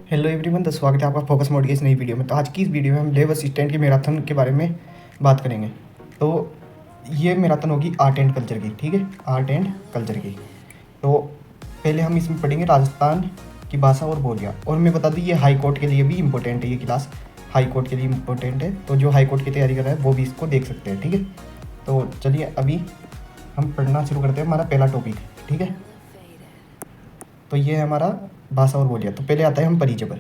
Hello everyone, तो स्वागत है आपका फोकस मोड की इस नई वीडियो में। तो आज की इस वीडियो में हम लेव असिस्टेंट के मैराथन के बारे में बात करेंगे। तो ये मैराथन होगी आर्ट एंड कल्चर की, ठीक है, आर्ट एंड कल्चर की। तो पहले हम इसमें पढ़ेंगे राजस्थान की भाषा और बोलियाँ। और मैं बता दूँ ये हाई कोर्ट के लिए भी इम्पोर्टेंट है, ये क्लास हाई कोर्ट के लिए इम्पोर्टेंट है। तो जो हाई कोर्ट की तैयारी कर रहा है वो भी इसको देख सकते हैं, ठीक है। तो चलिए अभी हम पढ़ना शुरू करते हैं। हमारा पहला टॉपिक, ठीक है। तो ये है हमारा भाषा और बोलियाँ। तो पहले आता है हम परिचय पर।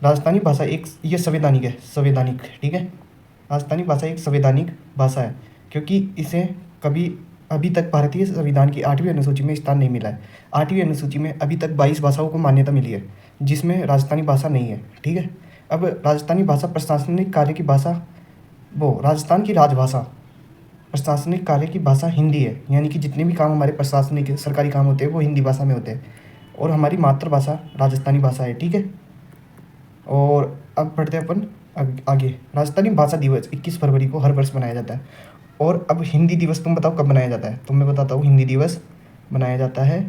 राजस्थानी भाषा एक ये संवैधानिक है, संवैधानिक, ठीक है। राजस्थानी भाषा एक संवैधानिक भाषा है क्योंकि इसे कभी अभी तक भारतीय संविधान की 8वीं अनुसूची में स्थान नहीं मिला है। 8वीं अनुसूची में अभी तक 22 भाषाओं को मान्यता मिली है जिसमें राजस्थानी भाषा नहीं है, ठीक है। अब राजस्थानी भाषा प्रशासनिक कार्य की भाषा, वो राजस्थान की राजभाषा प्रशासनिक कार्य की भाषा हिंदी है, यानी कि जितने भी काम हमारे प्रशासनिक सरकारी काम होते हैं वो हिंदी भाषा में होते हैं। और हमारी मातृभाषा राजस्थानी भाषा है, ठीक है। और अब पढ़ते हैं अपन आगे। राजस्थानी भाषा दिवस 21 फरवरी को हर वर्ष मनाया जाता है। और अब हिंदी दिवस तुम बताओ कब मनाया जाता है? तो मैं बताता हूँ, हिंदी दिवस मनाया जाता है,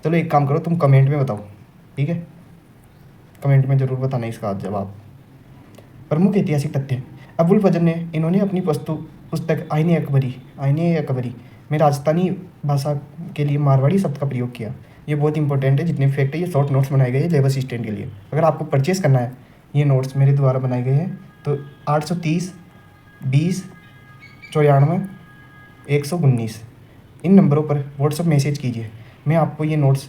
चलो एक काम करो, तुम कमेंट में बताओ, ठीक है। कमेंट में ज़रूर बताना इसका जवाब। प्रमुख ऐतिहासिक तथ्य। अबुल फजल ने इन्होंने अपनी पुस्तक आईने अकबरी में राजस्थानी भाषा के लिए मारवाड़ी शब्द का प्रयोग किया। ये बहुत इंपॉर्टेंट है, जितने फैक्ट है ये शॉर्ट नोट्स बनाए गए हैं लेबर असिस्टेंट के लिए। अगर आपको परचेस करना है, ये नोट्स मेरे द्वारा बनाए गए हैं। तो 830 20 94 119 इन नंबरों पर व्हाट्सअप मैसेज कीजिए। मैं आपको ये नोट्स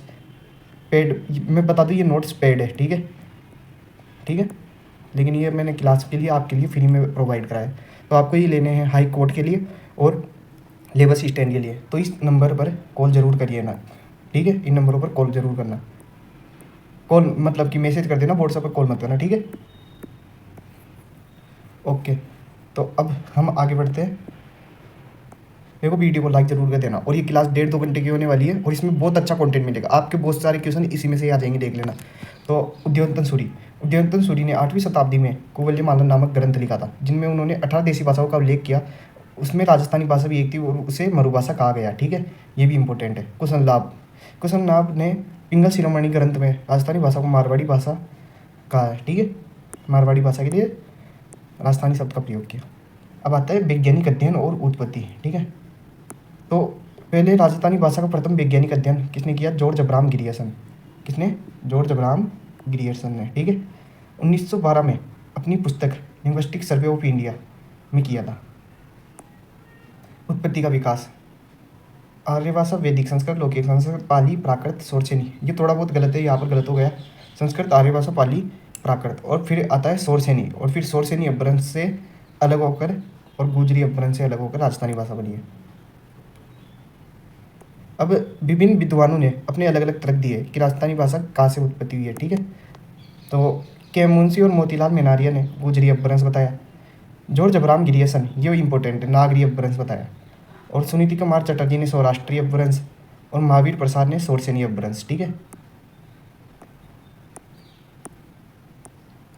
पेड, मैं बता दूँ ये नोट्स पेड है, ठीक है, ठीक है। लेकिन ये मैंने क्लास के लिए आपके लिए फ्री में प्रोवाइड कराया है। तो आपको ये लेने हैं हाई कोर्ट के लिए और लेबर असिस्टेंट के लिए। तो इस नंबर पर कॉल ज़रूर करिए ना, ठीक है। इन नंबरों पर कॉल ज़रूर करना। कॉल मतलब कि मैसेज कर देना, व्हाट्सएप पर कॉल मत करना, ठीक है। ओके, तो अब हम आगे बढ़ते हैं। देखो वीडियो को लाइक ज़रूर कर देना। और ये क्लास 1.5-2 घंटे की होने वाली है और इसमें बहुत अच्छा कंटेंट मिलेगा। आपके बहुत सारे क्वेश्चन इसी में से आ जाएंगे, देख लेना। तो उद्योतन सूरी ने 8वीं शताब्दी में कुवल्यमालन नामक ग्रंथ लिखा था जिनमें उन्होंने 18 देसी भाषाओं का उल्लेख किया। उसमें राजस्थानी भाषा भी एक थी और उसे मरुभाषा कहा गया, ठीक है। ये भी इंपॉर्टेंट है। कुशन लाभ ने पिंगल शिरोमणि ग्रंथ में राजस्थानी भाषा को मारवाड़ी भाषा कहा है, ठीक है। मारवाड़ी भाषा के लिए राजस्थानी शब्द का प्रयोग किया। अब आता है वैज्ञानिक अध्ययन और उत्पत्ति, ठीक है। तो पहले राजस्थानी भाषा का प्रथम वैज्ञानिक अध्ययन किसने किया? George Abraham Grierson. किसने? जॉर्ज अब्राहम ग्रियर्सन ने, ठीक है। 1912 में अपनी पुस्तक लिंग्विस्टिक सर्वे ऑफ इंडिया में किया था। उत्पत्ति का विकास। आर्य भाषा, वैदिक, संस्कृत, लौकिक, संस्कृत, पाली, प्राकृत, शौरसेनी। ये थोड़ा बहुत गलत है, यहाँ पर गलत हो गया। संस्कृत, आर्य भाषा, पाली, प्राकृत, और फिर आता है शौरसेनी। और फिर शौरसेनी अपभ्रंश से अलग होकर और गुजरी अपभ्रंश से अलग होकर राजस्थानी भाषा बनी है। अब विभिन्न विद्वानों ने अपने अलग अलग तर्क दिए कि राजस्थानी भाषा कहाँ से उत्पत्ति हुई है, ठीक है। तो के मुंशी और मोतीलाल मेनारिया ने गुजरी अपभ्रंश बताया। जॉर्ज अब्राहम ग्रियर्सन, ये इंपॉर्टेंट है, नागरी अपभ्रंश बताया। और सुनीति कुमार चटर्जी ने सौराष्ट्रीय अपभ्रंश और महावीर प्रसाद ने शौरसेनी अपभ्रंश, ठीक है।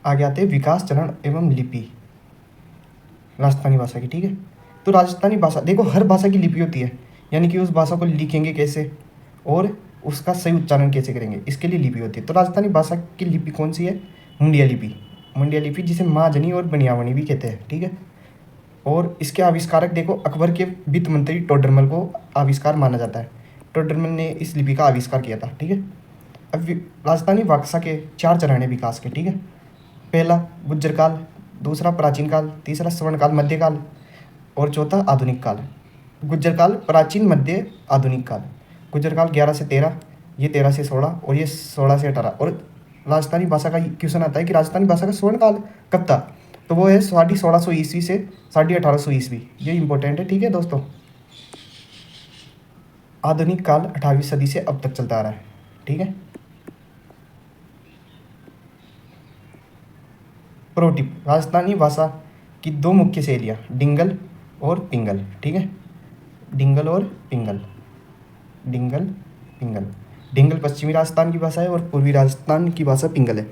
आगे आते हैं विकास, चरण एवं लिपि राजस्थानी भाषा की, ठीक है। तो राजस्थानी भाषा, देखो हर भाषा की लिपि होती है, यानी कि उस भाषा को लिखेंगे कैसे और उसका सही उच्चारण कैसे करेंगे, इसके लिए लिपि होती है। तो राजस्थानी भाषा की लिपि कौन सी है? मुंडिया लिपि, जिसे महाजनी और बनियावनी भी कहते हैं, ठीक है। और इसके आविष्कारक देखो, अकबर के वित्त मंत्री टोडरमल को आविष्कार माना जाता है। टोडरमल ने इस लिपि का आविष्कार किया था, ठीक है। अब राजस्थानी भाषा के 4 चरण है विकास के, ठीक है। पहला गुज्जर काल, दूसरा प्राचीन काल, तीसरा स्वर्ण काल, मध्यकाल, और चौथा आधुनिक काल। गुज्जर काल, प्राचीन, मध्य, आधुनिक काल। गुज्जर काल 11 से 13, ये 13 से 16, और ये 16 से 18। और राजस्थानी भाषा का क्वेश्चन आता है कि राजस्थानी भाषा का स्वर्ण काल कब था? तो वो है 1650 ईस्वी से 1850 ईस्वी। ये इंपॉर्टेंट है, ठीक है दोस्तों। आधुनिक काल 18वीं सदी से अब तक चलता आ रहा है, ठीक है। प्रो टिप, राजस्थानी भाषा की 2 मुख्य शैलियाँ डिंगल और पिंगल, ठीक है। डिंगल और पिंगल, डिंगल पश्चिमी राजस्थान की भाषा है और पूर्वी राजस्थान की भाषा पिंगल है।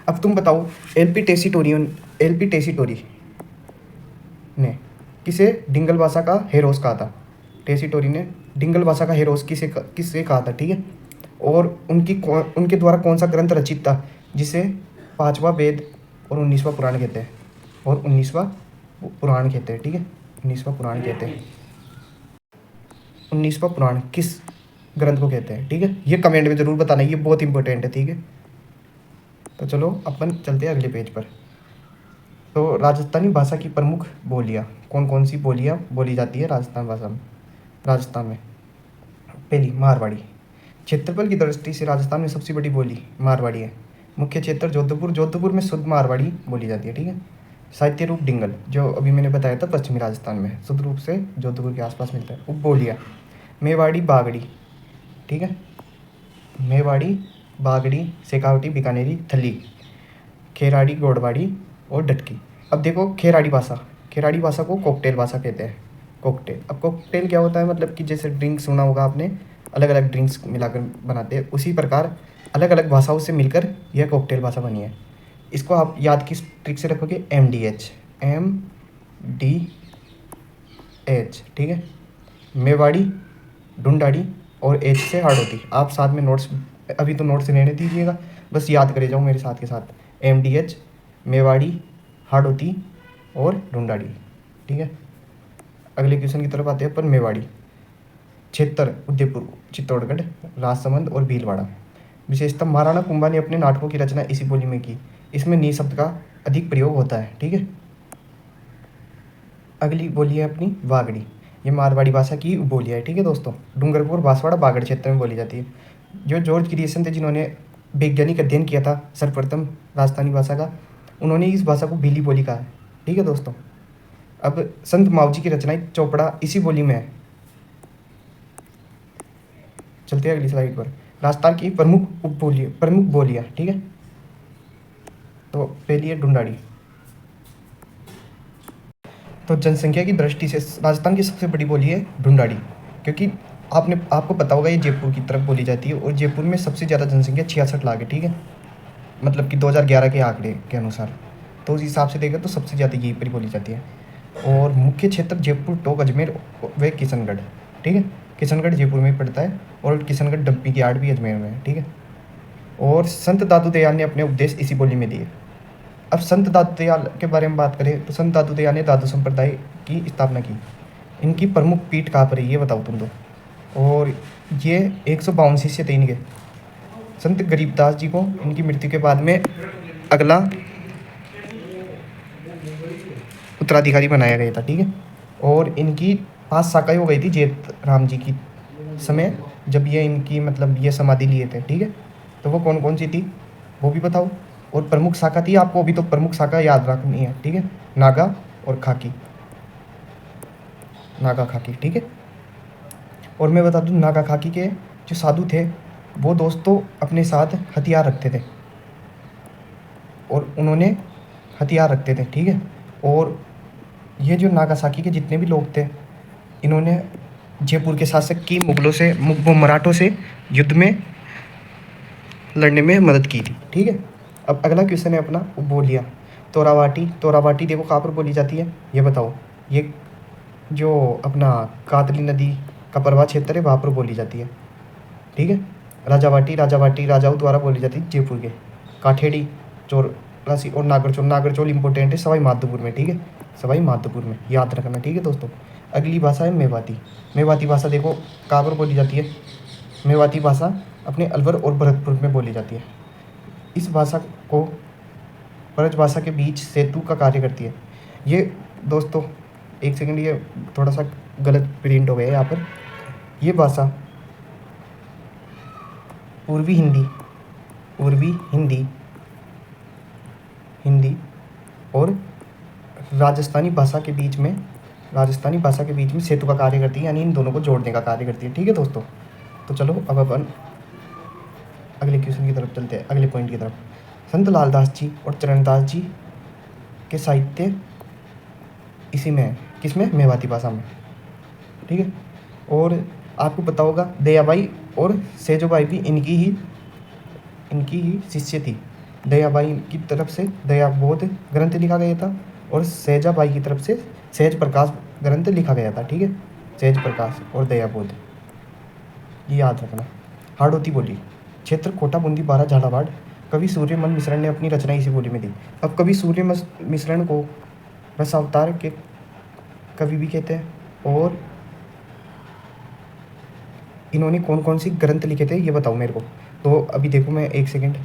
अब तुम बताओ, एलपी टेसिटोरी ने किसे डिंगल भाषा का हेरोस कहा था? टेसिटोरी ने डिंगल भाषा का हेरोस किसे कहा था, ठीक है। और उनके द्वारा कौन सा ग्रंथ रचित था जिसे 5वां वेद और 19वां पुराण कहते हैं, और 19वां पुराण कहते हैं, ठीक है, 19वां पुराण कहते हैं। 19वां पुराण किस ग्रंथ को कहते हैं, ठीक है, ये कमेंट में ज़रूर बताना, ये बहुत इंपॉर्टेंट है, ठीक है। तो चलो अपन चलते हैं अगले पेज पर। तो राजस्थानी भाषा की प्रमुख बोलियाँ, कौन कौन सी बोलियाँ बोली जाती है राजस्थान भाषा में, राजस्थान में। पहली, मारवाड़ी। क्षेत्रफल की दृष्टि से राजस्थान में सबसे बड़ी बोली मारवाड़ी है। मुख्य क्षेत्र जोधपुर, जोधपुर में शुद्ध मारवाड़ी बोली जाती है, ठीक है। साहित्य रूप डिंगल, जो अभी मैंने बताया था पश्चिमी राजस्थान में, शुद्ध रूप से जोधपुर के आसपास मिलता है। उपबोलियाँ, मेवाड़ी, बागड़ी, ठीक है, मेवाड़ी, बागड़ी, शेखावटी, बीकानेरी, थली, खेराड़ी, गोड़वाड़ी और डटकी। अब देखो खेराड़ी भाषा, खेराड़ी भाषा को कॉकटेल भाषा कहते हैं, कॉकटेल। अब कॉकटेल क्या होता है, मतलब कि जैसे ड्रिंक्स सुना होगा आपने, अलग अलग ड्रिंक्स मिलाकर बनाते हैं, उसी प्रकार अलग अलग भाषाओं से मिलकर यह कॉकटेल भाषा बनी है। इसको आप याद किस ट्रिक से रखोगे, MDH, MDH, ठीक है। मेवाड़ी, ढूंढाड़ी और एच से हार्ड होती। आप साथ में नोट्स, अभी तो नोट्स रहने दीजिएगा, बस याद करे जाओ मेरे साथ के साथ। MDH, मेवाड़ी, हार्ड होती और ढूंढाड़ी, ठीक है। अगले क्वेश्चन की तरफ आते हैं अपन। मेवाड़ी क्षेत्र उदयपुर, चित्तौड़गढ़, राजसमंद और भीलवाड़ा। विशेषतः महाराणा कुंभा ने अपने नाटकों की रचना इसी बोली में की। इसमें नी शब्द का अधिक प्रयोग होता है, ठीक है। अगली बोली है अपनी वागड़ी, ये मारवाड़ी भाषा की बोलियाँ है, ठीक है दोस्तों। डूंगरपुर, बांसवाड़ा, बागड़ क्षेत्र में बोली जाती है। जो जॉर्ज ग्रियर्सन थे, जिन्होंने वैज्ञानिक अध्ययन किया था सर्वप्रथम राजस्थानी भाषा का, उन्होंने इस भाषा को भीली बोली कहा है, ठीक है दोस्तों। अब संत मावजी की रचनाएं चौपड़ा इसी बोली में है। चलते हैं अगली स्लाइड पर। राजस्थान की प्रमुख उपबोलियाँ, प्रमुख बोलियाँ, ठीक है। तो पहली है ढूंढाड़ी। तो जनसंख्या की दृष्टि से राजस्थान की सबसे बड़ी बोली है ढूंढाड़ी, क्योंकि आपको पता होगा ये जयपुर की तरफ बोली जाती है, और जयपुर में सबसे ज़्यादा जनसंख्या 66 लाख है, ठीक है, मतलब कि 2011 के आंकड़े के अनुसार। तो उस हिसाब से देखें तो सबसे ज़्यादा यहीं पर बोली जाती है। और मुख्य क्षेत्र जयपुर, टोंक, अजमेर व किशनगढ़, ठीक है। किशनगढ़ जयपुर में पड़ता है, और किशनगढ़ डंपी की आड़ भी अजमेर में है, ठीक है। और संत दादू दयाल ने अपने उपदेश इसी बोली में दिए। अब संत दादू दयाल के बारे में बात करें तो संत दादू दयाल ने दादू संप्रदाय की स्थापना की। इनकी प्रमुख पीठ कहाँ पर है ये बताओ तुम दो। और ये 152 शिष्य थे इनके। संत गरीबदास जी को इनकी मृत्यु के बाद में अगला उत्तराधिकारी बनाया गया था, ठीक है। और इनकी 5 शाखाएं हो गई थी जेत राम जी की समय, जब ये इनकी मतलब ये समाधि लिए थे, ठीक है। तो वो कौन कौन सी थी वो भी बताओ। और प्रमुख शाखा थी, आपको अभी तो प्रमुख शाखा याद रखनी है, ठीक है, नागा और खाकी, नागा खाकी, ठीक है। और मैं बता दूं नागा खाकी के जो साधु थे वो दोस्तों अपने साथ हथियार रखते थे, और उन्होंने हथियार रखते थे, ठीक है। और ये जो नागासाकी के जितने भी लोग थे, इन्होंने जयपुर के शासक की मुगलों से मराठों से युद्ध में लड़ने में मदद की थी, ठीक है। अब अगला क्वेश्चन है अपना बोलियाँ। तोरावाटी, तोरावाटी देखो कहाँ पर बोली जाती है ये बताओ। ये जो अपना कातली नदी का प्रवाह क्षेत्र है वहाँ पर बोली जाती है, ठीक है। राजावाटी, राजावाटी राजाओं द्वारा बोली जाती है जयपुर के। काठेड़ी, चौरासी और नागरचौल, नागरचौल इंपॉर्टेंट है सवाई माधोपुर में, ठीक है, सवाई माधोपुर में, याद रखना, ठीक है दोस्तों। अगली भाषा है मेवाती। मेवाती भाषा देखो कहाँ पर बोली जाती है। मेवाती भाषा अपने अलवर और भरतपुर में बोली जाती है। इस भाषा को ब्रज भाषा के बीच सेतु का कार्य करती है। ये दोस्तों एक सेकंड, ये थोड़ा सा गलत प्रिंट हो गया है यहाँ पर। ये भाषा पूर्वी हिंदी और राजस्थानी भाषा के बीच में सेतु का कार्य करती है, यानी इन दोनों को जोड़ने का कार्य करती है, ठीक है दोस्तों। तो चलो अब अपन अगले क्वेश्चन की तरफ चलते हैं, अगले पॉइंट की तरफ। संत लालदास जी और चरणदास जी के साहित्य इसी में है, किसमें, मेवाती भाषा में, ठीक है। और आपको पता होगा दयाबाई और सेजोबाई भी इनकी ही शिष्य थी। दयाबाई की तरफ से दयाबोध ग्रंथ लिखा गया था, और सहजाबाई की तरफ से सहज प्रकाश ग्रंथ लिखा गया था, ठीक है। सहज प्रकाश और दयाबोध, ये याद रखना। हाड़ौती बोली, क्षेत्र कोटा, बूंदी, बारा, झालावाड़, कवि सूर्यमल मिश्रण ने अपनी रचना इसी बोली में दी। अब कवि मिश्रण को रसावतार के कवि भी कहते हैं। और इन्होंने कौन कौन सी ग्रंथ लिखे थे ये बताओ मेरे को। तो अभी देखो मैं एक सेकेंड,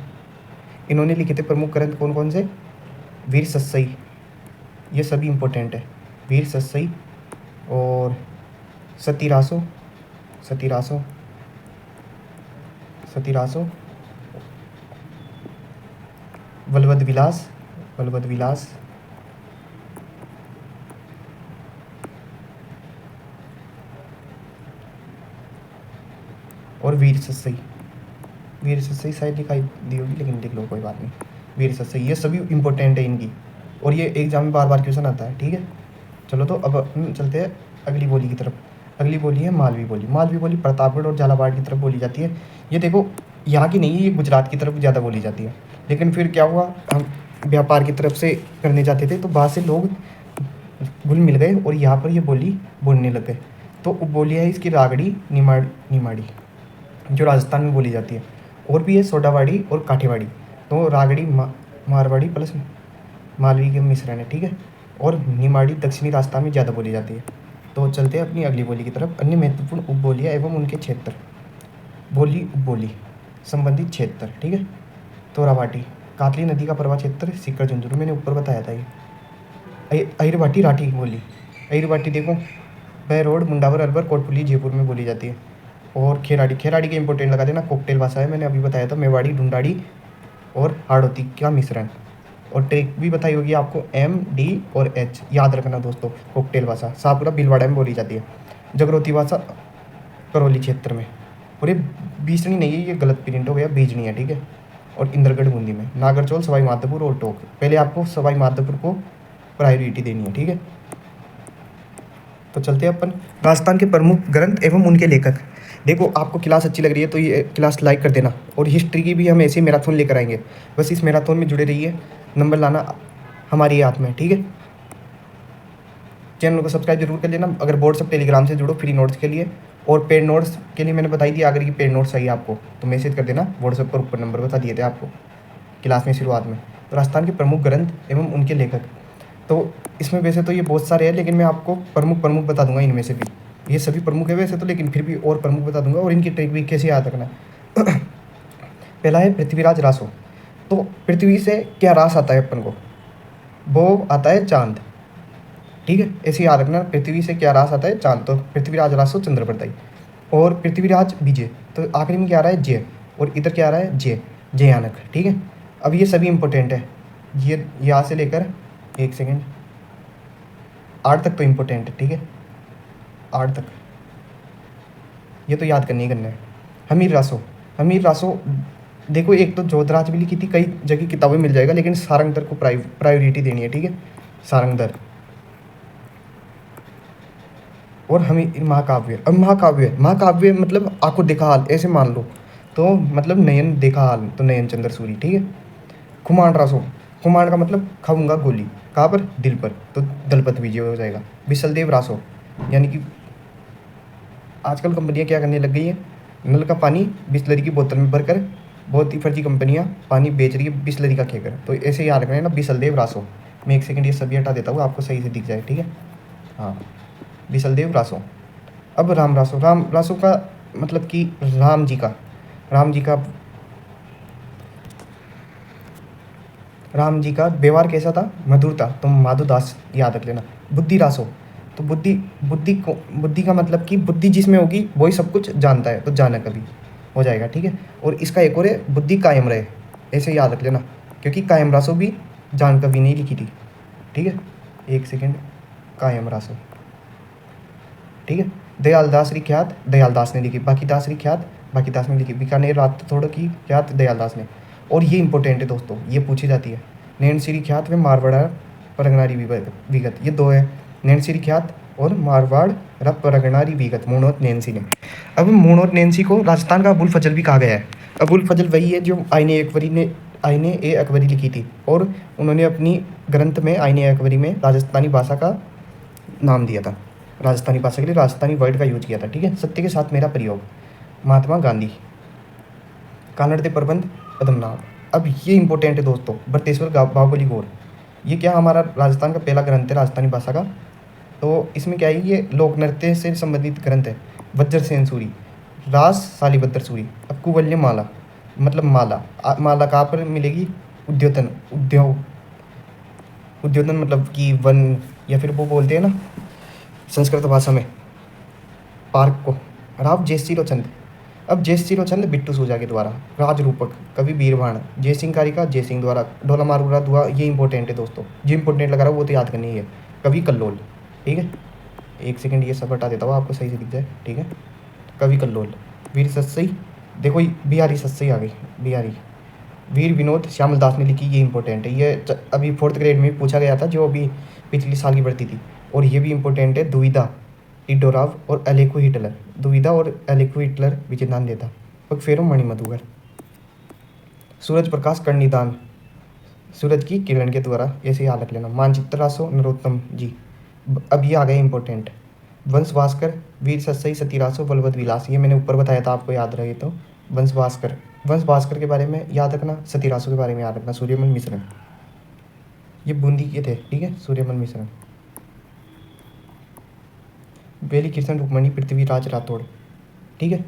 इन्होंने लिखे थे प्रमुख ग्रंथ कौन कौन से, वीर सत्सई, ये सभी इम्पोर्टेंट है, वीर सत्सई और सतीरासो, सतीरासो, सतीरासो, बलवद विलास, बलवद विलास, और वीर सत्सई। वीर सत्सई शायद दिखाई दी होगी लेकिन लिख लो कोई बात नहीं, वीर सत्सई, ये सभी इंपॉर्टेंट है इनकी, और ये एग्जाम में बार बार क्वेश्चन आता है। ठीक है, चलो तो अब हम चलते हैं अगली बोली की तरफ। अगली बोली है मालवी बोली। मालवी बोली प्रतापगढ़ और झालावाड़ की तरफ बोली जाती है। ये देखो यहाँ की नहीं है, ये गुजरात की तरफ ज़्यादा बोली जाती है। लेकिन फिर क्या हुआ, हम व्यापार की तरफ से करने जाते थे तो बाहर से लोग घुल मिल गए और यहाँ पर ये बोली बोलने लग गए। तो बोली है इसकी रागड़ी, निमाड़ी जो राजस्थान में बोली जाती है, और भी है सोडावाड़ी और काठीवाड़ी। तो रागड़ी मारवाड़ी प्लस मालवी के मिश्रण है। ठीक है, और निमाड़ी दक्षिणी राजस्थान में ज़्यादा बोली जाती है। तो चलते हैं अपनी अगली बोली की तरफ। अन्य महत्वपूर्ण उपबोलियाँ एवं उनके क्षेत्र, बोली उपबोली संबंधित क्षेत्र। ठीक है, तो रावाटी कातली नदी का प्रवाह क्षेत्र, सीकर झुंझुनू, मैंने ऊपर बताया था ये। अहिरवाटी राठी बोली, अहिरवाटी देखो बहरोड, मुंडावर, अलवर, कोटपुली, जयपुर में बोली जाती है। और खेराड़ी, खेराड़ी के इंपॉर्टेंट लगा देना, कॉकटेल भाषा है, मैंने अभी बताया था, मेवाड़ी, ढूंढाड़ी और हाड़ौती का मिश्रण। और ट्रिक भी बताई होगी आपको, MD और H याद रखना दोस्तों। कॉकटेल भाषा शाहपुरा भीलवाड़ा में बोली जाती है। जगरोती भाषा करौली क्षेत्र में। और ये बीसनी नहीं है, ये गलत प्रिंट हो गया, बीजनी है। ठीक है, और इंद्रगढ़ बूंदी में। नागरचौल, सवाई माधोपुर और टोंक। पहले आपको सवाई माधोपुर को प्रायोरिटी देनी है। ठीक है, तो चलते हैं अपन राजस्थान के प्रमुख ग्रंथ एवं उनके लेखक। देखो आपको क्लास अच्छी लग रही है तो ये क्लास लाइक कर देना। और हिस्ट्री की भी हम ऐसे मैराथन लेकर आएंगे, बस इस मैराथन में जुड़े रहिए, नंबर लाना हमारी हाथ में। ठीक है, चैनल को सब्सक्राइब जरूर कर लेना। अगर व्हाट्सएप टेलीग्राम से जुड़ो फ्री नोट्स के लिए, और पेड नोट्स के लिए मैंने बताई थी, अगर ये पेड नोट्स चाहिए आपको तो मैसेज कर देना व्हाट्सएप पर, ऊपर नंबर बता दिए थे आपको क्लास में शुरुआत में। तो राजस्थान के प्रमुख ग्रंथ एवं उनके लेखक, तो इसमें वैसे तो ये बहुत सारे हैं लेकिन मैं आपको प्रमुख बता दूंगा इनमें से भी। ये सभी प्रमुख है वैसे तो, लेकिन फिर भी और प्रमुख बता दूंगा, और इनकी ट्रिक भी कैसे याद रखना। पहला है पृथ्वीराज रासो। तो पृथ्वी से क्या रास आता है अपन को, वो आता है चांद। ठीक है, ऐसे याद रखना, पृथ्वी से क्या रास आता है, चांद। तो पृथ्वीराज रासो चंद्र प्रदाई। और पृथ्वीराज विजय, तो आखिरी में क्या आ रहा है, जय, और इधर क्या आ रहा है, जय, जयानक। ठीक है, अब ये सभी इंपॉर्टेंट है, ये यहाँ से लेकर एक सेकेंड 8 तक तो इम्पोर्टेंट है। ठीक है, 8 तक ये तो याद करने ही करना है। हमीर रासो, हमीर रासो देखो, एक तो जोधराज भी लिखी थी, कई जगह किताबें मिल जाएगा, लेकिन सारंगधर को प्रायोरिटी देनी है। ठीक है, सारंगधर। और हमें महाकाव्य, अब महाकाव्य मतलब आंखों देखा हाल ऐसे मान लो, तो मतलब नयन देखा हाल, तो नयन चंद्र सूरी। ठीक है, खुमान रासो, खुमान का मतलब खाऊंगा गोली, कहाँ पर, दिल पर, तो दलपत विजय हो जाएगा। बिसलदेव रासो, यानी कि आजकल कंपनियां क्या करने लग गई हैं, नल का पानी बिस्लरी की बोतल में भरकर बहुत ही फर्जी कंपनियां पानी बेच रही है बिस्लरी का खेकर। तो ऐसे याद रखना है ना, बिसलदेव रासो। मैं एक सेकंड ये सभी हटा देता हूँ, आपको सही से दिख जाए। ठीक है, हाँ, बिसलदेव रासो। अब राम रासो, राम रासो का मतलब कि राम जी का व्यवहार कैसा था, मधुर था, तो माधुदास याद रख लेना। बुद्धि रासो, तो बुद्धि का मतलब कि बुद्धि जिसमें होगी वही सब कुछ जानता है, तो जानक कभी हो जाएगा। ठीक है, और इसका एक और है बुद्धि कायम रहे, ऐसे याद रख लेना, क्योंकि कायम रासो भी जान कभी नहीं लिखी थी। ठीक है, एक सेकेंड, कायम रासो। ठीक है, दयालदास री ख्यात दयालदास ने लिखी, बाकीदास री ख्यात बाकीदास ने लिखी, बीकानेर रात थोड़ा की ख्यात दयालदास ने। और ये इंपॉर्टेंट है दोस्तों, ये पूछी जाती है। नैनसिरी ख्यात व मारवाड़ा परगनारी विगत, ये दो है, नैनसिरी ख्यात और मारवाड़ परगनारी विगत, मूणोत नैन्सी ने। अब मूणोत नैन्सी को राजस्थान का अबुल फजल भी कहा गया है। अबुल फजल वही है जो आईने ए अकबरी लिखी थी, और उन्होंने अपनी ग्रंथ में आईने ए अकबरी में राजस्थानी भाषा का नाम दिया था, राजस्थानी भाषा के लिए राजस्थानी वर्ड का यूज किया था। ठीक है, सत्य के साथ मेरा प्रयोग, महात्मा गांधी। कानड़ दे प्रबंध पद्मनाभ, अब ये इंपॉर्टेंट है दोस्तों, बटेश्वर बाहुबली गौर। ये क्या हमारा राजस्थान का पहला ग्रंथ है राजस्थानी भाषा का। तो इसमें क्या है, ये लोक नृत्य से संबंधित ग्रंथ है। वज्रसेन सूरी, रास शालिभद्र सूरी। अब कुवल्य माला मतलब माला, माला कहाँ पर मिलेगी? उद्योतन, उद्योतन मतलब कि वन, या फिर वो बोलते हैं ना संस्कृत भाषा में पार्क को। राव जयसिंह, अब जयसिंह चंद बिट्टू सूजा के द्वारा। राजरूपक कवि बीरबाण, जयसिंह कारिका जयसिंह द्वारा। ढोला मारूरा दुआ, ये इंपॉर्टेंट है दोस्तों, जो इंपॉर्टेंट लगा रहा है वो तो याद करनी है। कवि कल्लोल, ठीक है, एक सेकंड ये सब हटा देता हूँ आपको सही से दिख जाए, ठीक है। कवि कल्लोल, वीर सत्सई, देखो बिहारी सत्सई आ गई, बिहारी। वीर विनोद श्यामल दास ने लिखी, ये इंपॉर्टेंट है। ये अभी 4th ग्रेड में पूछा गया था, जो अभी पिछले साल की भर्ती थी। और ये भी इंपॉर्टेंट है, दुविधा टिडोराव और अलेको हिटलर। दुविधा और अलेको हिटलर विजयदान देता। पगफेरो मणिमधुकर। सूरज प्रकाश कर्णिदान, सूरज की किरण के द्वारा, ऐसे याद रख लेना। मानचित्र रासो नरोत्तम जी। अब ये आ गया इंपॉर्टेंट। वंश भास्कर, वीर सत्सई, सती रासो, बलवद विलास। ये मैंने ऊपर बताया था, आपको याद रहे तो। वंश भास्कर के बारे में याद रखना, सती रासो के बारे में याद रखना। सूर्यमन मिश्रण, ये बूंदी के थे, ठीक है। सूर्यमन मिश्रण। वेली कृष्ण रुक्मणी पृथ्वीराज राठौड़, ठीक है।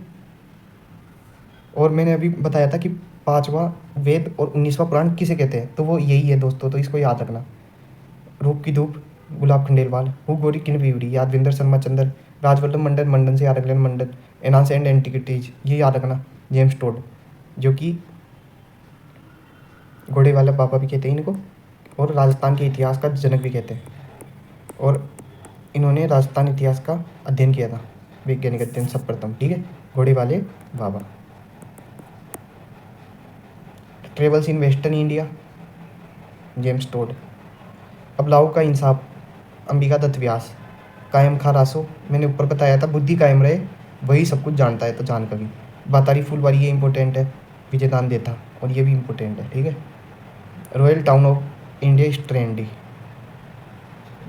और मैंने अभी बताया था कि 5वां वेद और 19वां पुराण किसे कहते हैं, तो वो यही है दोस्तों, तो इसको याद रखना। रूप की धूप, गुलाब खंडेलवाल। हु गोरी किन बीवरी, यादविंदर शर्मा चंद्र। राजवल्लभ मंडन, मंडन से याद रख लेना मंडन। एनांस एंड एंटिक्विटीज, ये याद रखना। जेम्स टोड, जो कि घोड़े वाला पापा भी कहते हैं इनको, और राजस्थान के इतिहास का जनक भी कहते हैं। और इन्होंने राजस्थान इतिहास का अध्ययन किया था, वैज्ञानिक अध्ययन सर्वप्रथम, ठीक है। घोड़े वाले बाबा। Travels in Western India, James Tod. अब लाओ का इंसाफ, अंबिका दत्त व्यास। कायम खा रासो, मैंने ऊपर बताया था, बुद्धि कायम रहे वही सब कुछ जानता है, तो जान कवि। बातारी फूलवारी, ये इंपॉर्टेंट है, विजयदान देता, और ये भी इंपॉर्टेंट है, ठीक है। रॉयल टाउन ऑफ इंडिया स्ट्रेंडी,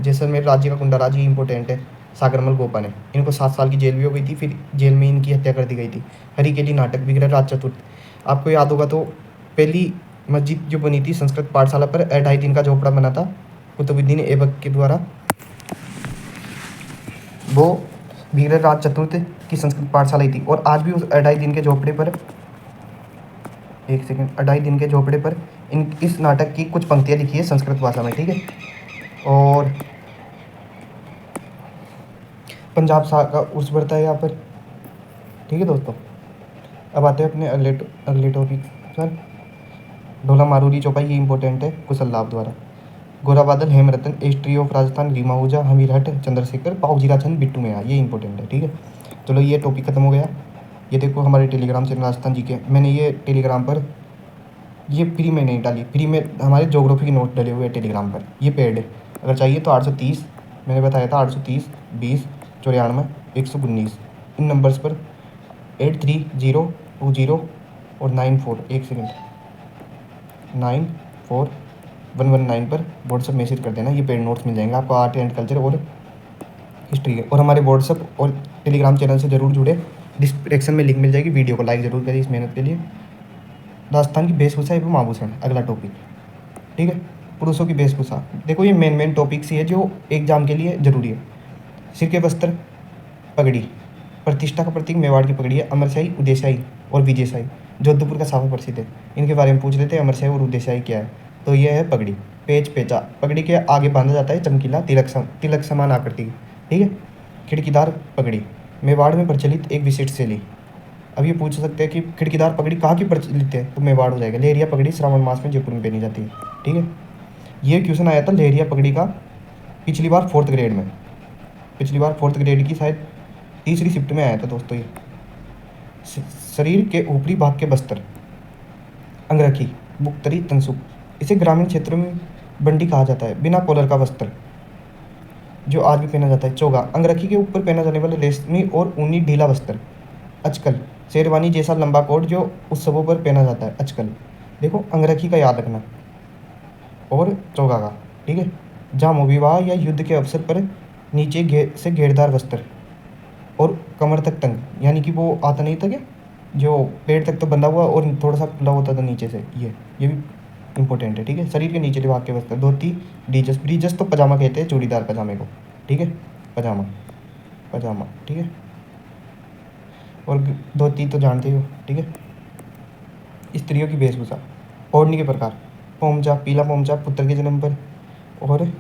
जैसलमेर राज्य का कुंडा राज्य, ये इंपॉर्टेंट है। सागरमल गोपन है, इनको 7 साल की जेल भी हो गई थी, फिर जेल में इनकी हत्या कर दी गई थी। हरिकेली नाटक, विग्रह राज चतुर्थ। आपको याद होगा तो पहली मस्जिद जो बनी थी संस्कृत पाठशाला पर, 2.5 दिन का झोपड़ा बना था कुतुबुद्दीन ऐबक के द्वारा। वो विग्रह राज चतुर्थ की संस्कृत पाठशाला ही थी। और आज भी उस 2.5 दिन के झोपड़े पर, एक सेकंड, 2.5 दिन के झोपड़े पर इस नाटक की कुछ पंक्तियाँ लिखी है संस्कृत भाषा में, ठीक है। और पंजाब सा का उर्स बढ़ता है यहाँ पर, ठीक है दोस्तों। अब आते हैं अपने अगले टॉपिक पर। ढोला मारूरी चौपाई, ये इंपॉर्टेंट है, कुशल लाभ द्वारा। गोरा बादल, हेमरतन, एस्ट्री ऑफ राजस्थान, रीमा ऊर्जा, हमीरहट, चंद्रशेखर, पाऊजीरा चंद, बिट्टू मियाँ, ये इंपॉर्टेंट है, ठीक है। चलो ये टॉपिक खत्म हो गया। ये देखो हमारे टेलीग्राम चैनल राजस्थान जी के, मैंने ये टेलीग्राम पर, ये फ्री में नहीं डाली, फ्री में हमारे ज्योग्राफी के नोट डले हुए हैं टेलीग्राम पर, ये पेड है। अगर चाहिए तो 830, मैंने बताया था 830 20 94 119, इन नंबर्स पर 83020 और 94, एक सेकेंड, 94119 पर व्हाट्सअप मैसेज कर देना, ये पेड नोट्स मिल जाएंगे आपको आर्ट एंड कल्चर और हिस्ट्री के। और हमारे व्हाट्सअप और टेलीग्राम चैनल से ज़रूर जुड़े, डिस्क्रिप्शन में लिंक मिल जाएगी। वीडियो को लाइक ज़रूर करिए इस मेहनत के लिए। राजस्थान की वेशभूषा एवं आभूषण, अगला टॉपिक, ठीक है। पुरुषों की वेशभूषा, देखो ये मेन टॉपिक्स ही है जो एग्जाम के लिए जरूरी है। सिर के वस्त्र, पगड़ी, प्रतिष्ठा का प्रतीक मेवाड़ की पगड़ी है। अमरशाही, उदयशाही और विजयशाही, जोधपुर का साफा प्रसिद्ध है। इनके बारे में पूछ लेते हैं, अमरशाही और उदयशाही क्या है, तो यह है पगड़ी। पेच पेचा, पगड़ी के आगे बांधा जाता है चमकीला तिलक समान आकृति, ठीक है। खिड़कीदार पगड़ी, मेवाड़ में प्रचलित एक विशिष्ट शैली। अब ये पूछ सकते हैं कि खिड़कीदार पगड़ी कहाँ की प्रचलित है, तो मेवाड़ हो जाएगा। लेहरिया पगड़ी श्रावण मास में जयपुर में पहनी जाती है, ठीक है। ये क्वेश्चन आया था लेहरिया पगड़ी का पिछली बार 4th ग्रेड में, पिछली बार 4th ग्रेड की शायद 3री शिफ्ट में आया था दोस्तों। ये शरीर के ऊपरी भाग के बस्तर, अंगरखी, बुक्तरी, तनसुक, इसे ग्रामीण क्षेत्रों में बंडी कहा जाता है। बिना कॉलर का वस्त्र जो आज भी पहना जाता है, चोगा, अंगरखी के ऊपर पहना जाने वाला रेशमी और ऊनी ढीला वस्त्र। अचकल, शेरवानी जैसा लंबा कोट जो उत्सवों पर पहना जाता है, अचकल। देखो अंगरखी का याद रखना और चोगा का, ठीक है। जामो, विवाह या युद्ध के अवसर पर नीचे से घेरदार वस्त्र और कमर तक तंग, यानी कि वो आता नहीं था क्या, जो पेट तक तो बंधा हुआ और थोड़ा सा खुला होता था नीचे से, ये भी इंपॉर्टेंट है, ठीक है। शरीर के नीचे भाग के बसता है। धोती, ब्रीजस, ब्रीजस तो पजामा कहते हैं, चूड़ीदार पजामे को, ठीक है, पजामा, पजामा, ठीक है। और धोती तो जानते हो, ठीक है। स्त्रियों की वेशभूषा, ओढ़नी के प्रकार, पोमचा, पीला पोमचा पुत्र के जन्म पर, और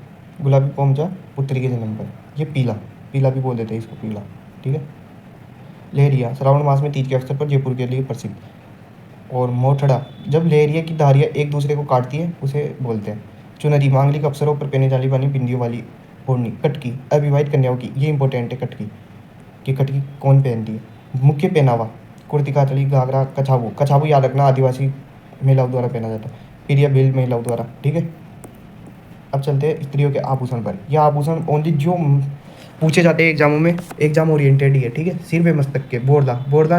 गुलाबी पोमचा पुत्री के जन्म पर। ये पीला, पीला भी बोल देते हैं इसको, पीला, ठीक है। लहरिया, श्रावण मास में तीज के अवसर पर जयपुर के लिए प्रसिद्ध। और मोठड़ा, जब लहरिया की धारियाँ एक दूसरे को काटती है उसे बोलते हैं। चुनरी, मांगलिक अवसरों पर पहने जाने वाली बिंदियों वाली ओढ़नी। कटकी, अविवाहित कन्याओं की, ये इंपॉर्टेंट है कटकी, कि कटकी कौन पहनती है। मुख्य पहनावा, कुर्ती, कातली, घाघरा, कछाबू। कछाबू याद रखना, आदिवासी महिलाओं द्वारा पहना जाता है, पिरिया भील महिलाओं द्वारा, ठीक है। अब चलते हैं स्त्रियों के आभूषण पर। यह आभूषण ओनली जो पूछे जाते हैं एग्जामों में, एग्जाम ओरिएंटेड ही है, ठीक है। सिर व मस्तक के, बोरदा, बोरदा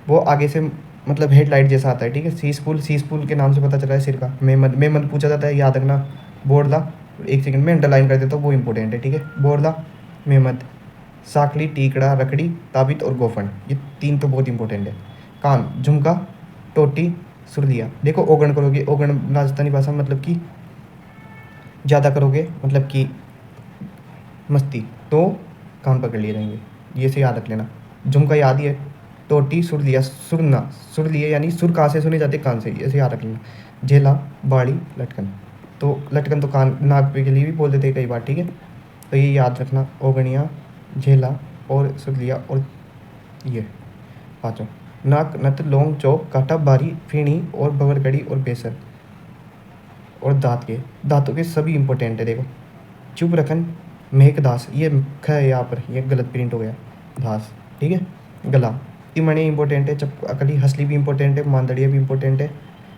वो आगे से मतलब हेडलाइट जैसा आता है, ठीक है। सी स्पूल के नाम से पता चला है सिर का। मेमद पूछा जाता है, याद रखना, बोरदा। एक सेकंड में अंडरलाइन कर देता हूँ, वो इंपॉर्टेंट है, ठीक है। बोरदा, मेमद, साखली, टीकड़ा, रकड़ी, ताबित और गोफन, ये 3 तो बहुत इंपॉर्टेंट है। कान, झुमका, टोटी, सुरलिया। देखो ओगण करोगे, ओगण राजस्थानी भाषा में मतलब कि ज़्यादा करोगे, मतलब कि मस्ती, तो कान पकड़ लिए रहेंगे, ये से याद रख लेना। झुमका याद ही है। टोटी, सुरलिया, सुरना, सुरलिया यानी सुर कहाँ से सुने जाते, कान से, ऐसे याद रख लेना। झेला, बाड़ी, लटकन, तो लटकन तो कान नाक पे के लिए भी बोल देते हैं कई बार, ठीक है। तो ये याद रखना, ओगणिया, झेला और सुरलिया, और ये पाँचों। नाक, नथ, लौंग, चौक, काटा, बारी, फीणी और बवरकड़ी और बेसन। और दांतों के सभी इंपॉर्टेंट है, देखो। चुप रखन, मेहक दास, ये ख है यहाँ पर, ये गलत प्रिंट हो गया, दास, ठीक है। गला, तिमणे इंपॉर्टेंट है, चप अकली, हसली भी इंपॉर्टेंट है, मांदड़िया भी इंपॉर्टेंट है,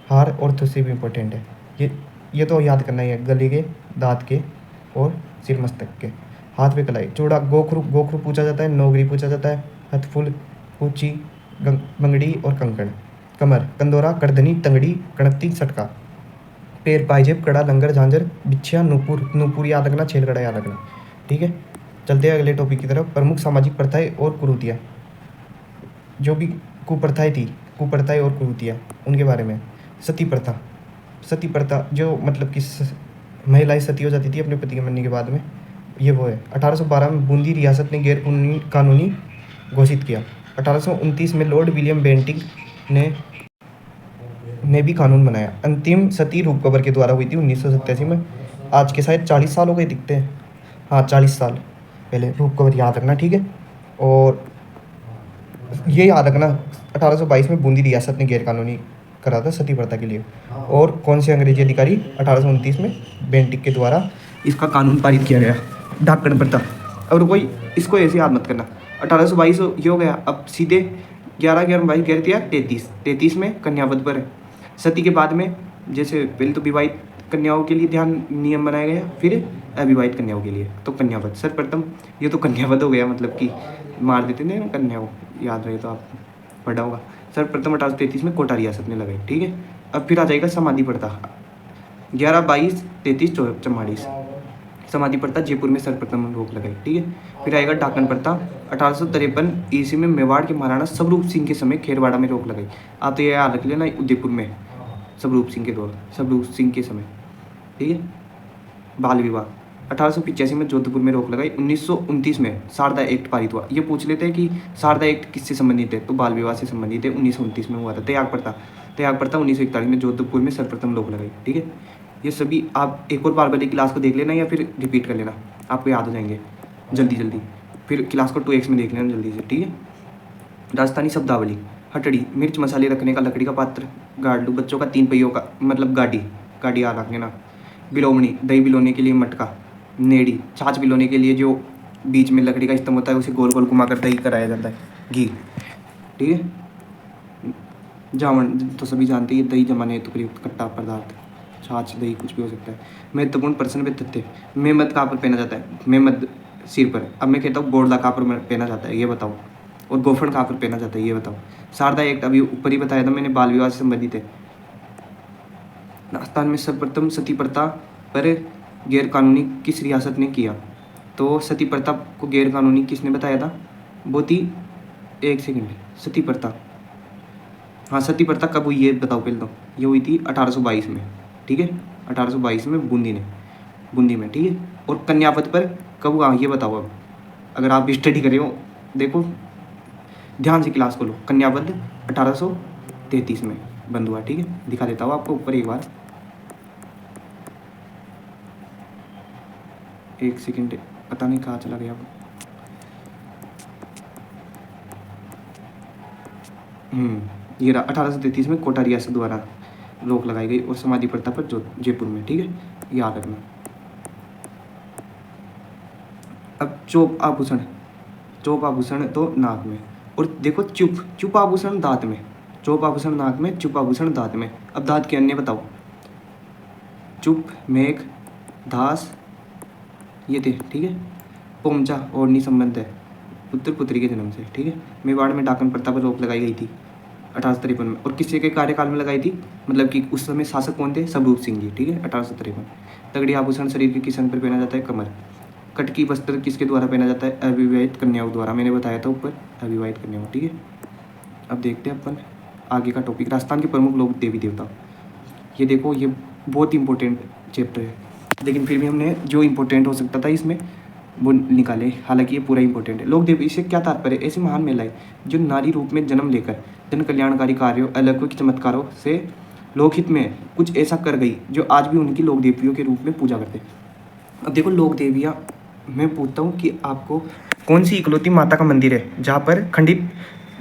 हार और थुस्सी भी इंपॉर्टेंट है। ये तो याद करना ही है, गले के, दांत के और सिर मस्तक के। हाथ पे कलाई, चूड़ा, गोखरू, गोखरू पूछा जाता है, नौगरी पूछा जाता है, हथफुल, पूची, बंगड़ी और कंकण। कमर, कंदोरा, करधनी, तंगड़ी, कणत्ती, सटका। पैर, पायजेब, कड़ा, लंगर, झांझर, बिछिया, नूपुर, नूपुर याद रखना, छेलकड़ा याद रखना, ठीक है। चलते हैं अगले टॉपिक की तरफ। प्रमुख सामाजिक प्रथाएं और कुरीतियाँ, जो भी कुप्रथाएं थी, कुप्रथाएं और कुरीतियाँ, उनके बारे में। सती प्रथा, सती प्रथा जो मतलब कि महिलाएं सती हो जाती थी अपने पति के मरने के बाद में, ये वो है। 1812 में बूंदी रियासत ने गैर कानूनी घोषित किया। 1829 में लॉर्ड विलियम बेंटिंक ने भी कानून बनाया। अंतिम सती रूप कबर के द्वारा हुई थी 1987 में। आज के शायद 40 साल हो गए दिखते हैं, हाँ 40 साल पहले रूप कबर, याद रखना, ठीक है। और ये याद रखना, 1822 में बूंदी रियासत ने गैर कानूनी करा था सती प्रथा के लिए। और कौन से अंग्रेजी अधिकारी, 1829 में बेंटिक के द्वारा इसका कानून पारित किया गया। डाकण प्रथा, और कोई इसको ऐसे याद मत करना, 1822 ये हो गया। अब सीधे 11 में कन्यावध पर है। सती के बाद में जैसे पहले तो विवाहित कन्याओं के लिए ध्यान नियम बनाया गया, फिर अविवाहित कन्याओं के लिए तो कन्यावध। सर्वप्रथम ये तो कन्यावध हो गया, मतलब कि मार देते थे ना कन्याओं, याद रहे तो आप पढ़ा होगा। सर्वप्रथम 1833 में कोटा रियासत ने लगाई, ठीक है। अब फिर आ जाएगा समाधि प्रथा, 11, 22, 33, 44। समाधि प्रथा जयपुर में सर्वप्रथम रोक लगाई, ठीक है। फिर आएगा डाकन प्रथा, 1853 ईस्वी में मेवाड़ के महाराणा स्वरूप सिंह के समय खेरवाड़ा में रोक लगाई। आप तो ये याद रख लेना, उदयपुर में स्वरूप सिंह के समय, ठीक है। बाल विवाह, 1885 में जोधपुर में रोक लगाई। 1929 में शारदा एक्ट पारित हुआ। ये पूछ लेते हैं कि शारदा एक्ट किससे संबंधित है, तो बाल विवाह से संबंधित है, 1929 में हुआ था। त्याग प्रथा 1941 में जोधपुर में सर्वप्रथम रोक लगाई, ठीक है। ये सभी आप एक और बार वाली क्लास को देख लेना या फिर रिपीट कर लेना, आपको याद हो जाएंगे जल्दी। फिर क्लास को 2x में देख लेना जल्दी से, ठीक है। राजस्थानी शब्दावली, हटड़ी, मिर्च मसाले रखने का लकड़ी का पात्र। गाड़लू, बच्चों का 3 पहियों का मतलब गाड़ी याद रखने ना। बिलोमणी, दही बिलोने के लिए मटका। नेड़ी, छाछ बिलोने के लिए जो बीच में लकड़ी का इस्तेमाल होता है, उसे गोल गोल घुमाकर दही कराया जाता है। घी, ठीक है। जामन तो सभी जानते हैं, दही जमाने हेतु प्रयुक्त खट्टा पदार्थ। छाछ, दही कुछ भी हो सकता है। महत्वपूर्ण प्रश्न में तथ्य, मेमद कहाँ पर पहना जाता है, मेमद सिर पर। अब मैं कहता हूँ बोरदा कहाँ पर पहना जाता है, ये बताओ। और गोफन कहाँ पर पहना जाता है, ये बताओ। शारदा एक्ट अभी ऊपर ही बताया था मैंने, बाल विवाह से संबंधित है। राजस्थान में सर्वप्रथम सती प्रथा पर गैर कानूनी किस रियासत ने किया, तो सती प्रथा को गैर कानूनी किसने बताया था, बहुत ही, एक सेकंड, सती प्रथा हाँ, सती प्रथा कब हुई ये बताओ पहले तो। ये हुई थी 1822 में, ठीक है, 1822 में बूंदी में, ठीक है। और कन्यावध पर कब हुआ ये बताओ अब, अगर आप स्टडी कर रहे हो, देखो ध्यान से क्लास को लो। कन्यावध 1833 में बंद हुआ, ठीक है। दिखा देता हूँ आपको ऊपर एक बार, एक सेकेंड, पता नहीं कहाँ चला गया। ये रहा 1833 में कोटा रियासत द्वारा रोक लगाई गई और समाधि प्रथा पर जो जयपुर में, ठीक है, याद रखना। अब चोप आभूषण तो नाक में, और देखो चुप आभूषण दांत में, चोप आभूषण नाक में, चुप आभूषण दांत में। अब दांत के अन्य बताओ, चुप, मेघ, दास, ये थे, ठीक है। पोमचा और निसंबंध है पुत्र पुत्री के जन्म से, ठीक है। मेवाड़ में डाकन प्रथा पर रोक लगाई गई थी 1853 में, और किसी के कार्यकाल में लगाई थी, मतलब कि उस समय शासक कौन थे, स्वरूप सिंह जी, ठीक है, 1853। तगड़ी आभूषण शरीर के किस अंग पर पहना जाता है, कमर। कटकी वस्त्र किसके द्वारा पहना जाता है, अविवाहित कन्याओं द्वारा, मैंने बताया था ऊपर, अविवाहित कन्याओं, ठीक है। अब देखते हैं अपन आगे का टॉपिक, राजस्थान के प्रमुख लोक देवी देवता। ये देखो, ये बहुत इंपॉर्टेंट चैप्टर है, लेकिन फिर भी हमने जो इम्पोर्टेंट हो सकता था इसमें वो निकाले, हालांकि ये पूरा इंपॉर्टेंट है। लोक देवी, इससे क्या तात्पर्य है, ऐसी महान महिलाएं जो नारी रूप में जन्म लेकर जन कल्याणकारी कार्यों, अलौकिक चमत्कारों से लोकहित में कुछ ऐसा कर गई जो आज भी उनकी लोक देवियों के रूप में पूजा करते हैं। अब देखो, लोक देवियाँ, मैं पूछता हूँ कि आपको कौन सी इकलौती माता का मंदिर है जहाँ पर खंडित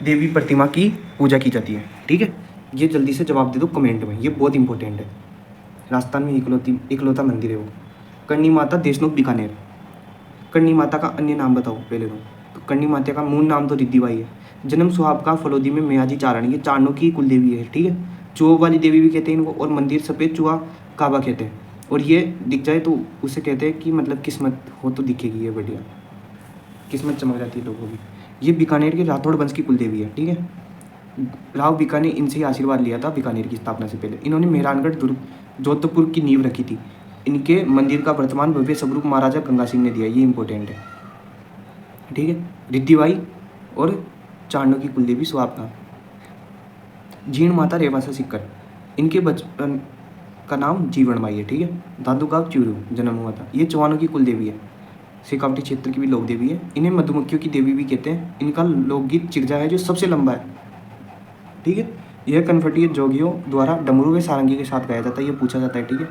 देवी प्रतिमा की पूजा की जाती है, ठीक है। ये जल्दी से जवाब दे दो कमेंट में, ये बहुत इंपॉर्टेंट है। राजस्थान में इकलौता मंदिर है वो। करणी माता, देशनोक, बीकानेर। करणी माता का अन्य नाम बताओ पहले तो करणी माता का मूल नाम तो रिद्धिबाई है। जन्म सुहाग का फलोदी में मेयाजी चारण, ये चारणों की कुल देवी है, ठीक है। चूहों वाली देवी भी कहते हैं इनको, और मंदिर सफ़ेद चूहा काबा कहते हैं। और ये दिख जाए तो उसे कहते हैं कि मतलब किस्मत हो तो दिखेगी, ये बढ़िया किस्मत चमक जाती है लोगों की। ये बीकानेर के राठौड़ वंश की कुल देवी है, ठीक है। राव बीका ने इनसे ही आशीर्वाद लिया था बीकानेर की स्थापना से पहले। इन्होंने मेहरानगढ़ दुर्ग जोधपुर की नींव रखी थी। इनके मंदिर का वर्तमान भव्य स्वरूप महाराजा गंगा सिंह ने दिया, ये इंपॉर्टेंट है, ठीक है। रिद्धिबाई और चांडों की कुलदेवी सुहाग का। जीण माता रेवासा सिक्कर, इनके बचपन का नाम जीवनबाई है, ठीक है। दादूगांव चूरू जन्म हुआ था। ये चौहानों की कुलदेवी है, शेखावटी क्षेत्र की भी लोक देवी है। इन्हें मधुमक्खियों की देवी भी कहते हैं। इनका लोकगीत चिरजा है जो सबसे लंबा है, ठीक है। यह कनफटी जोगियों द्वारा डमरू व सारंगी के साथ गाया जाता है, ये पूछा जाता है, ठीक है।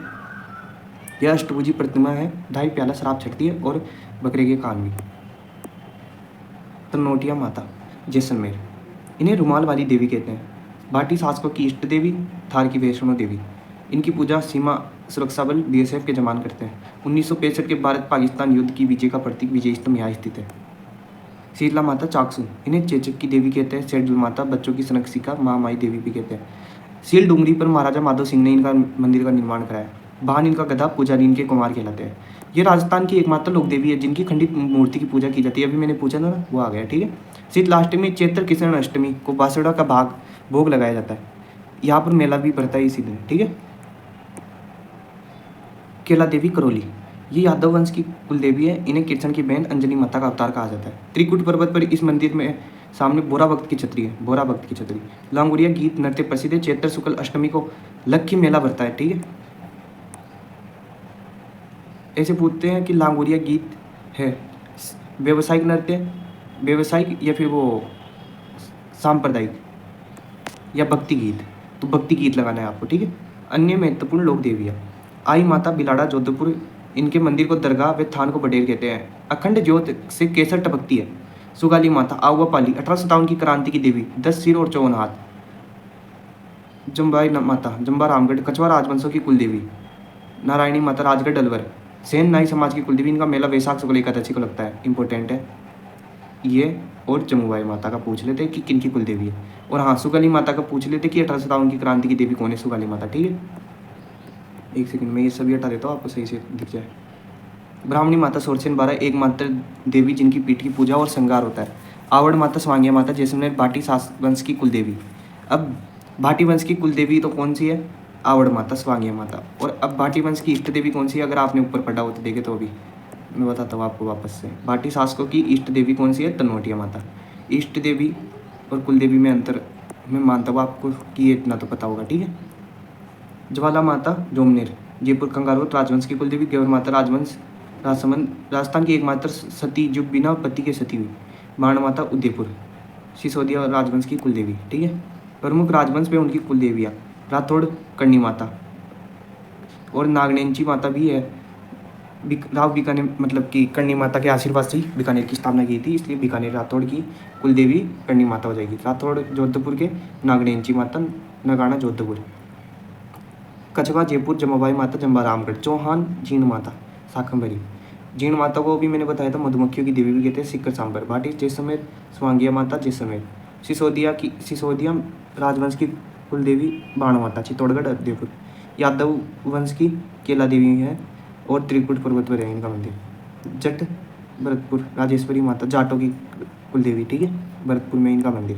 यह अष्टभुजी प्रतिमा है, 2.5 प्याला शराब छकती है और बकरे के कान भी। तनोटिया माता, जैसलमेर, इन्हें रुमाल वाली देवी कहते हैं। भाटी शासकों की इष्ट देवी, थार की वैष्णो देवी। इनकी पूजा सीमा सुरक्षा बल BSF के जवान करते हैं। 1965 के भारत पाकिस्तान युद्ध की विजय का प्रतीक विजय स्तंभ यहाँ स्थित है। शीतला माता चाकसू, इन्हें चेचक की देवी कहते हैं। शेरडुल माता, बच्चों की संरक्षिका, महामाई देवी भी कहते हैं। सील डूंगरी पर महाराजा माधव सिंह ने इनका मंदिर का निर्माण कराया। वाहन इनका गधा, पुजारी इनके कुमार कहलाते हैं। ये राजस्थान की एकमात्र लोक देवी है जिनकी खंडित मूर्ति की पूजा की जाती है। अभी मैंने पूछा था ना, वो आ गया, ठीक है। शीतलाष्टमी, चैत्र कृष्ण अष्टमी को बासुड़ा का भोग लगाया जाता है। यहाँ पर मेला भी भरता है इसी दिन, ठीक है। केला देवी करौली, ये यादव वंश की कुल देवी है। इन्हें कृष्ण की बहन अंजनी माता का अवतार कहा जाता है। त्रिकुट पर्वत पर इस मंदिर में सामने बोरा भक्त की छतरी है, बोरा भक्त की छतरी। लांगुड़िया गीत नृत्य प्रसिद्ध है। चैत्र शुक्ल अष्टमी को लक्की मेला भरता है, ठीक है। ऐसे पूछते हैं कि लांगुड़िया गीत है व्यावसायिक नृत्य, व्यावसायिक या फिर वो सांप्रदायिक या भक्ति गीत, तो भक्ति गीत लगाना है आपको, ठीक है। अन्य महत्वपूर्ण लोक देवी है। आई माता, बिलाड़ा, जोधपुर, इनके मंदिर को दरगाह व थान को बडेर कहते हैं। अखंड ज्योत से केसर टपकती है। सुगाली माता, आउवा पाली, 1857 की क्रांति की देवी, 10 सिर और 54 हाथ। जम्बाई माता, जम्बा रामगढ़, कछवा राजवंशों की कुलदेवी। नारायणी माता, राजगढ़ अलवर, सेन नाई समाज की कुलदेवी। इनका मेला वैशाख शुक्ल एकादशी को लगता है, इंपॉर्टेंट है ये। और जमुबाई माता का पूछ लेते कि किन की कुलदेवी है। और हाँ, सुगाली माता का पूछ लेते कि 1857 की क्रांति की देवी कौन है, सुगाली माता, ठीक है। एक सेकंड में ये सभी हटा देता हूँ, आपको सही से दिख जाए। ब्राह्मणी माता, सोरसेन 12, एकमात्र देवी जिनकी पीठ की पूजा और श्रृंगार होता है। आवड़ माता, स्वांगिया माता, जैसलमेर, भाटी वंश की कुलदेवी। अब भाटी वंश की कुलदेवी तो कौन सी है, आवड़ माता, स्वांगिया माता। और अब भाटी वंश की इष्ट देवी कौन सी है, अगर आपने ऊपर पढ़ा हो तो देखे तो अभी मैं बताता हूँ आपको वापस से। भाटी शासकों की इष्ट देवी कौन सी है, तनोटिया माता। इष्ट देवी और कुलदेवी में अंतर मैं मानता हूँ आपको कि इतना तो पता होगा, ठीक है। ज्वाला माता जोमनेर, जयपुर कंगारोट राजवंश की कुलदेवी। गौर माता राजवंश राजसमंद राजस्थान की एकमात्र सती जो बिना पति के सती हुई। बाण माता उदयपुर सिसोदिया राजवंश की कुलदेवी, ठीक है। प्रमुख राजवंश में उनकी कुलदेवियाँ राठौड़ करणी माता और नागनेंची माता भी है। राव बीकानेर मतलब कि करणी माता के आशीर्वाद से ही बीकानेर की स्थापना की थी, इसलिए बीकानेर राठौड़ की कुलदेवी करणी माता हो जाएगी। राठौड़ जोधपुर के, नागनेंची माता नगाना जोधपुर। कछवा जयपुर जमाबाई माता जम्बारामगढ़। चौहान जीण माता शाकंभरी। जीण माता को भी मैंने बताया था मधुमक्खियों की देवी भी कहते हैं। सिक्कर सांबर भाटी जैसलमेर। स्वांगिया माता जैसलमेर। सिसोदिया राजवंश की कुलदेवी बाण माता चित्तौड़गढ़ उदयपुर। यादव वंश की केला देवी है और त्रिकुट पर्वत पर है इनका मंदिर। जट भरतपुर राजेश्वरी माता जाटों की कुलदेवी, ठीक है, भरतपुर में इनका मंदिर।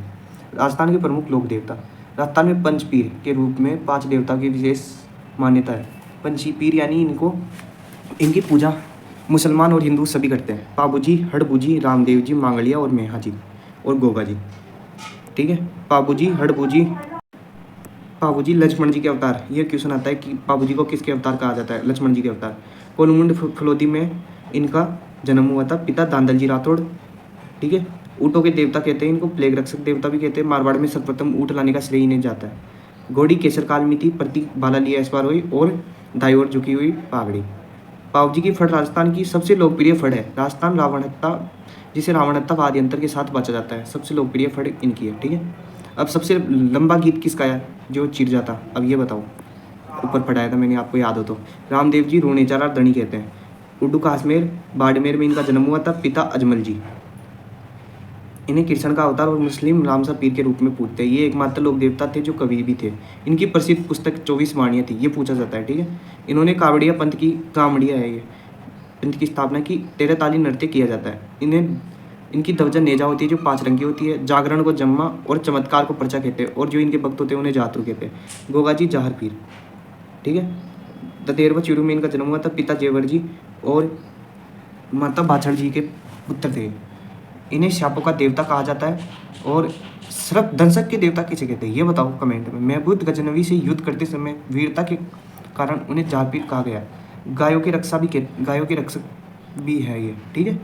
राजस्थान के प्रमुख लोक देवता। राजस्थान में पंचपीर के रूप में 5 देवता की विशेष मान्यता है। पंचपीर यानी इनकी पूजा मुसलमान और हिंदू सभी करते हैं। पाबूजी, हड़बूजी, रामदेव जी, मांगलिया और मेहा जी और गोगा जी, ठीक है। पाबूजी लक्ष्मण जी के अवतार। यह क्वेश्चन आता है कि पाबूजी को किसके अवतार कहा जाता है? लक्ष्मण जी के अवतार। कोलमुंड फलोदी में इनका जन्म हुआ था। पिता दांदल जी राठौड़, ठीक है। ऊँटों के देवता कहते हैं इनको। प्लेग रक्षक देवता भी कहते हैं। मारवाड़ में सर्वप्रथम ऊँट लाने का श्रेय इन्हें जाता है। घोड़ी केसर काल में थी। प्रतीक बाला लिया इस बार हुई और दाई ओर झुकी हुई पागड़ी। पावजी की फड़ राजस्थान की सबसे लोकप्रिय फड़ है। राजस्थान रावणहत्ता, जिसे रावणहत्ता वाद्य यंत्र के साथ बाजा जाता है, सबसे लोकप्रिय फड़ इनकी है, ठीक है। अब सबसे लंबा गीत किसका है जो चिर जाता? अब ये बताओ, ऊपर पढ़ाया था मैंने, आपको याद हो तो। रामदेव जी रोनेचारा धनी कहते हैं। उड्डू काश्मीर बाड़मेर में इनका जन्म हुआ था। पिता अजमल जी। इन्हें कृष्ण का अवतार और मुस्लिम रामसा पीर के रूप में पूजते हैं। ये एकमात्र लोक देवता थे जो कवि भी थे। इनकी प्रसिद्ध पुस्तक 24 वाणियाँ थी, ये पूछा जाता है, ठीक है। इन्होंने कावड़िया पंथ की पंथ की स्थापना की। 13 ताली नृत्य किया जाता है। इनकी ध्वजा नेजा होती है जो 5 रंग की होती है। जागरण को जम्मा और चमत्कार को पर्चा कहते हैं और जो इनके भक्त होते हैं उन्हें जातरू कहते हैं। गोगा जी जाहर पीर, ठीक है। दतेरवा चूरू में इनका जन्म हुआ था। पिता जेवर जी और माता बाछड़ जी के पुत्र थे। इन्हें शापों का देवता कहा जाता है और सर्प दंशक के देवता किसे कहते हैं ये बताओ कमेंट में। महमूद गजनवी से युद्ध करते समय वीरता के कारण उन्हें जारपीर कहा गया। गायों के रक्षक भी है ये, ठीक है।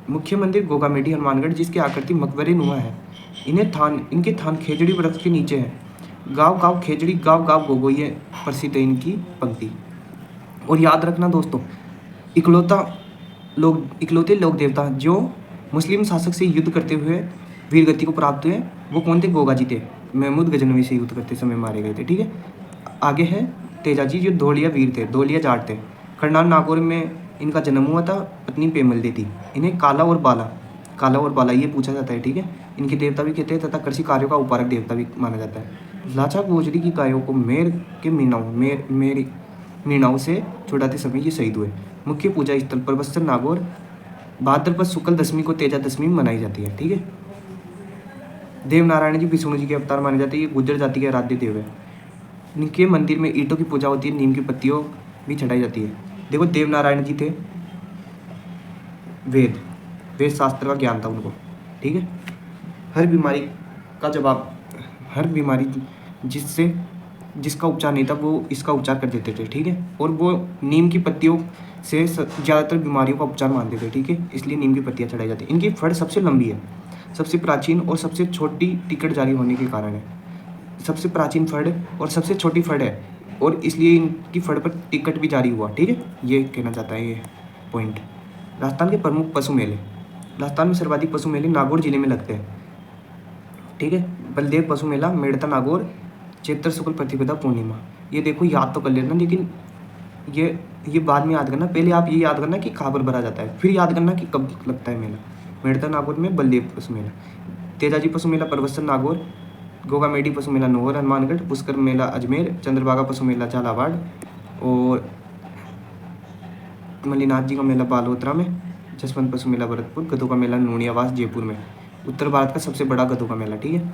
मुख्य मंदिर गोगामेडी हनुमानगढ़, जिसकी आकृति मकबरे नुमा है। इनके थान खेजड़ी वृक्ष के नीचे है। गाँव गाँव खेजड़ी, गाँव गाँव गोगो, ये प्रसिद्ध है इनकी पंक्ति। और याद रखना दोस्तों, इकलौते लोक देवता जो मुस्लिम शासक से युद्ध करते हुए वीरगति को प्राप्त हुए वो कौन थे? गोगा जी थे। महमूद गजनवी से युद्ध करते समय मारे गए थे, ठीक है। आगे है तेजाजी जो धोलिया वीर थे, धोलिया जाट थे। खरनाल नागौर में इनका जन्म हुआ था। पत्नी पेमल दी थी। इन्हें काला और बाला ये पूछा जाता है, ठीक है। इनके देवता भी कहते हैं तथा कृषि कार्यों का उपारक देवता भी माना जाता है। लाचा गोजरी की गायों को मेर के मीणाओं से छुड़ाते समय ये शहीद हुए। मुख्य पूजा स्थल परबत्सर नागौर। भाद्रपद शुक्ल दशमी को तेजा दशमी मनाई जाती है, ठीक है। देव नारायण जी विष्णु जी के अवतार माने जाते हैं। ये गुर्जर जाति के आराध्य देव है। इनके मंदिर में ईंटों की पूजा होती है। नीम की पत्तियों भी चढ़ाई जाती है। देखो देव नारायण जी थे, वेद शास्त्र का ज्ञान था उनको, ठीक है। हर बीमारी जिसका उपचार नहीं था वो इसका उपचार कर देते थे, ठीक है। और वो नीम की पत्तियों से ज़्यादातर बीमारियों का उपचार मानते थे, ठीक है। इसलिए नीम की पत्तियाँ चढ़ाई जाती हैं। इनकी फड़ सबसे लंबी है, सबसे प्राचीन और सबसे छोटी टिकट जारी होने के कारण है। सबसे प्राचीन फड़ और सबसे छोटी फड़ है और इसलिए इनकी फड़ पर टिकट भी जारी हुआ, ठीक है। ये कहना चाहता है ये पॉइंट। राजस्थान के प्रमुख पशु मेले। राजस्थान में सर्वाधिक पशु मेले नागौर जिले में लगते हैं, ठीक है। बलदेव पशु मेला, मेड़ता नागौर, चैत्र शुक्ल प्रतिपदा पूर्णिमा। ये देखो याद तो कर लेना, लेकिन ये बाद में याद करना। पहले आप ये याद करना कि कहाँ पर भरा जाता है, फिर याद करना कि कब लगता है मेला। मेड़ता नागौर में बलदेव पशु मेला। तेजाजी पशु मेला परबत्सर नागौर। गोगामेडी पशु मेला नौहर हनुमानगढ़। पुष्कर मेला अजमेर। चंद्रभागा पशु मेला झालावाड़ और मल्लीनाथ जी का मेला बालोतरा में। जसवंत पशु मेला भरतपुर। गधों का मेला नूनियावास जयपुर में। उत्तर भारत का सबसे बड़ा गधों का मेला, ठीक है।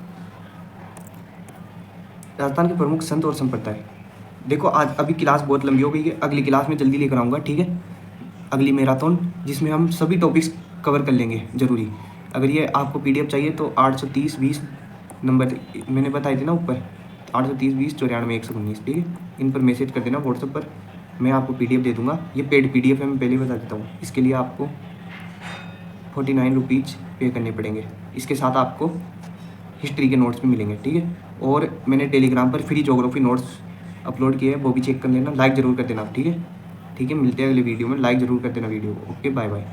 राजस्थान के प्रमुख संत और संप्रदाय। देखो आज अभी क्लास बहुत लंबी हो गई है, अगली क्लास में जल्दी लेकर आऊँगा, ठीक है। अगली मैराथन जिसमें हम सभी टॉपिक्स कवर कर लेंगे जरूरी। अगर ये आपको PDF चाहिए तो 830 20 नंबर मैंने बताए थे ना ऊपर, 830 20 94 119, ठीक है। इन पर मैसेज कर देना व्हाट्सएप पर, मैं आपको PDF दे दूँगा। ये पेड PDF है, मैं पहले ही बता देता हूँ। इसके लिए आपको 49 रुपीज़ पे करने पड़ेंगे। इसके साथ आपको हिस्ट्री के नोट्स भी मिलेंगे, ठीक है। और मैंने टेलीग्राम पर फ्री ज्योग्राफी नोट्स अपलोड किए हैं, वो भी चेक कर लेना। लाइक ज़रूर कर देना, ठीक है। ठीक है, मिलते हैं अगले वीडियो में। लाइक ज़रूर कर देना वीडियो को। Okay, bye bye.